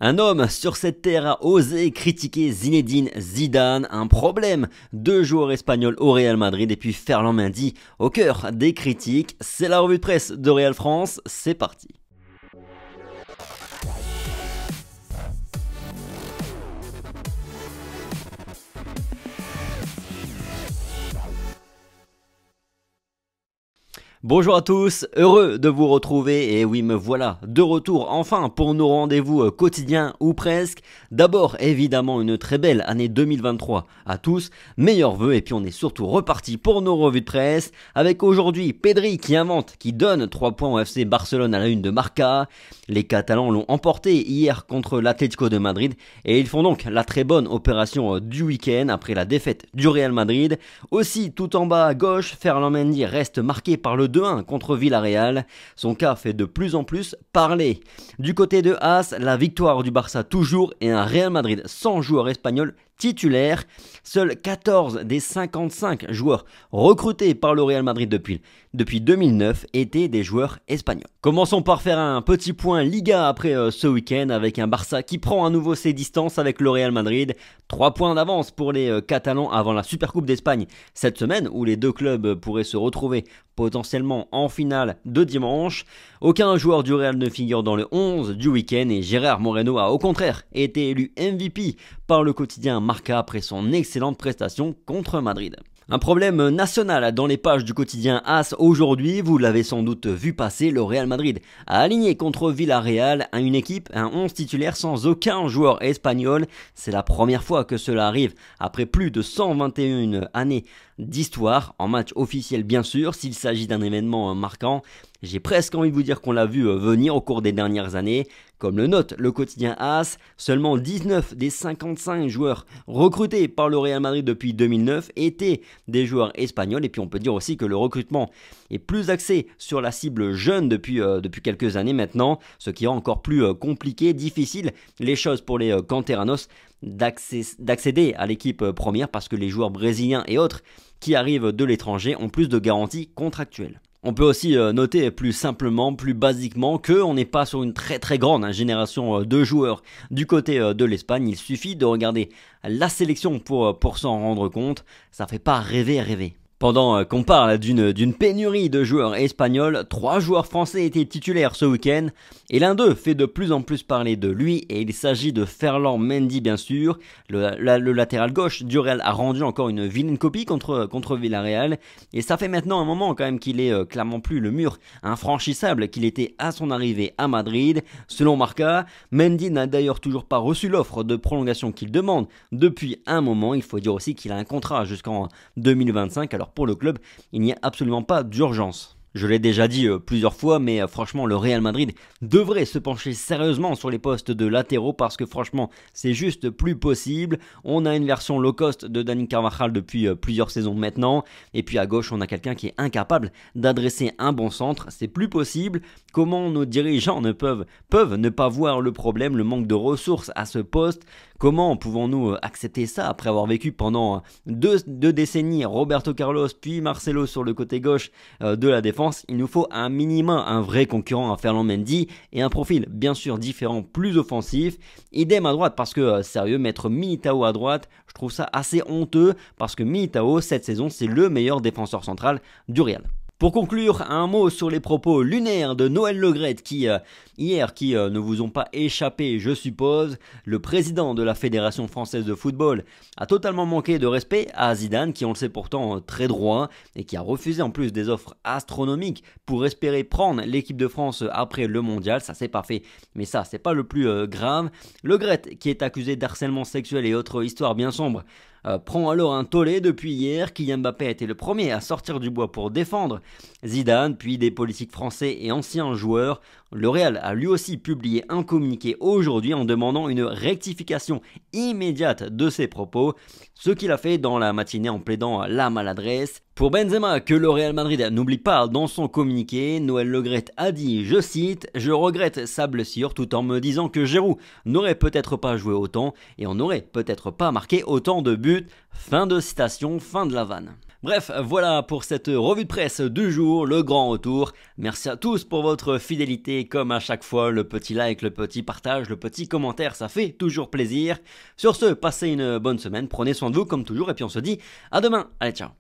Un homme sur cette terre a osé critiquer Zinedine Zidane, un problème. Deux joueurs espagnols au Real Madrid et puis Ferland Mendy au cœur des critiques. C'est la revue de presse de Real France, c'est parti. Bonjour à tous, heureux de vous retrouver et oui me voilà de retour enfin pour nos rendez-vous quotidiens ou presque. D'abord évidemment une très belle année 2023 à tous, meilleurs vœux et puis on est surtout reparti pour nos revues de presse avec aujourd'hui Pedri qui invente, qui donne 3 points au FC Barcelone à la une de Marca. Les Catalans l'ont emporté hier contre l'Atlético de Madrid et ils font donc la très bonne opération du week-end après la défaite du Real Madrid. Aussi tout en bas à gauche, Ferland Mendy reste marqué par le 2-1 contre Villarreal. Son cas fait de plus en plus parler. Du côté de As, la victoire du Barça toujours et un Real Madrid sans joueur espagnol titulaire. Seuls 14 des 55 joueurs recrutés par le Real Madrid depuis 2009 étaient des joueurs espagnols. Commençons par faire un petit point Liga après ce week-end avec un Barça qui prend à nouveau ses distances avec le Real Madrid. 3 points d'avance pour les Catalans avant la Supercoupe d'Espagne cette semaine où les deux clubs pourraient se retrouver potentiellement en finale de dimanche. Aucun joueur du Real ne figure dans le 11 du week-end et Gérard Moreno a au contraire été élu MVP par le quotidien Marca après son excellente prestation contre Madrid. Un problème national dans les pages du quotidien AS aujourd'hui, vous l'avez sans doute vu passer, le Real Madrid a aligné contre Villarreal une équipe, un 11 titulaire sans aucun joueur espagnol. C'est la première fois que cela arrive après plus de 121 années d'histoire, en match officiel bien sûr, s'il s'agit d'un événement marquant. J'ai presque envie de vous dire qu'on l'a vu venir au cours des dernières années. Comme le note le quotidien AS, seulement 19 des 55 joueurs recrutés par le Real Madrid depuis 2009 étaient des joueurs espagnols. Et puis on peut dire aussi que le recrutement est plus axé sur la cible jeune depuis quelques années maintenant, ce qui rend encore plus compliqué, difficile les choses pour les canteranos d'accéder à l'équipe première parce que les joueurs brésiliens et autres qui arrivent de l'étranger ont plus de garanties contractuelles. On peut aussi noter plus simplement, plus basiquement qu'on n'est pas sur une très grande génération de joueurs du côté de l'Espagne. Il suffit de regarder la sélection pour s'en rendre compte. Ça fait pas rêver. Pendant qu'on parle d'une pénurie de joueurs espagnols, 3 joueurs français étaient titulaires ce week-end et l'un d'eux fait de plus en plus parler de lui et il s'agit de Ferland Mendy bien sûr. Le latéral gauche du Real a rendu encore une vilaine copie contre Villarreal et ça fait maintenant un moment quand même qu'il est clairement plus le mur infranchissable qu'il était à son arrivée à Madrid. Selon Marca, Mendy n'a d'ailleurs toujours pas reçu l'offre de prolongation qu'il demande depuis un moment. Il faut dire aussi qu'il a un contrat jusqu'en 2025 alors pour le club, il n'y a absolument pas d'urgence. Je l'ai déjà dit plusieurs fois, mais franchement, le Real Madrid devrait se pencher sérieusement sur les postes de latéraux parce que franchement, c'est juste plus possible. On a une version low cost de Dani Carvajal depuis plusieurs saisons maintenant. Et puis à gauche, on a quelqu'un qui est incapable d'adresser un bon centre. C'est plus possible. Comment nos dirigeants peuvent ne pas voir le problème, le manque de ressources à ce poste? Comment pouvons-nous accepter ça après avoir vécu pendant deux décennies Roberto Carlos puis Marcelo sur le côté gauche de la défense? Il nous faut un minimum un vrai concurrent à Ferland Mendy et un profil bien sûr différent, plus offensif. Idem à droite parce que sérieux, mettre Militao à droite, je trouve ça assez honteux parce que Militao cette saison c'est le meilleur défenseur central du Real. Pour conclure, un mot sur les propos lunaires de Noël Le Graët qui ne vous ont pas échappé, je suppose. Le président de la Fédération française de football a totalement manqué de respect à Zidane, qui on le sait pourtant très droit, et qui a refusé en plus des offres astronomiques pour espérer prendre l'équipe de France après le mondial. Ça c'est pas fait, mais ça c'est pas le plus grave. Le Graët, qui est accusé d'harcèlement sexuel et autres histoires bien sombres, prend alors un tollé depuis hier. Kylian Mbappé a été le premier à sortir du bois pour défendre Zidane, puis des politiques français et anciens joueurs. Le Real a lui aussi publié un communiqué aujourd'hui en demandant une rectification immédiate de ses propos, ce qu'il a fait dans la matinée en plaidant la maladresse. Pour Benzema, que le Real Madrid n'oublie pas dans son communiqué, Noël Le Graët a dit, je cite, « Je regrette sa blessure tout en me disant que Giroud n'aurait peut-être pas joué autant et on n'aurait peut-être pas marqué autant de buts. » Fin de citation, fin de la vanne. Bref, voilà pour cette revue de presse du jour, le grand retour. Merci à tous pour votre fidélité, comme à chaque fois, le petit like, le petit partage, le petit commentaire, ça fait toujours plaisir. Sur ce, passez une bonne semaine, prenez soin de vous comme toujours, et puis on se dit à demain. Allez, ciao.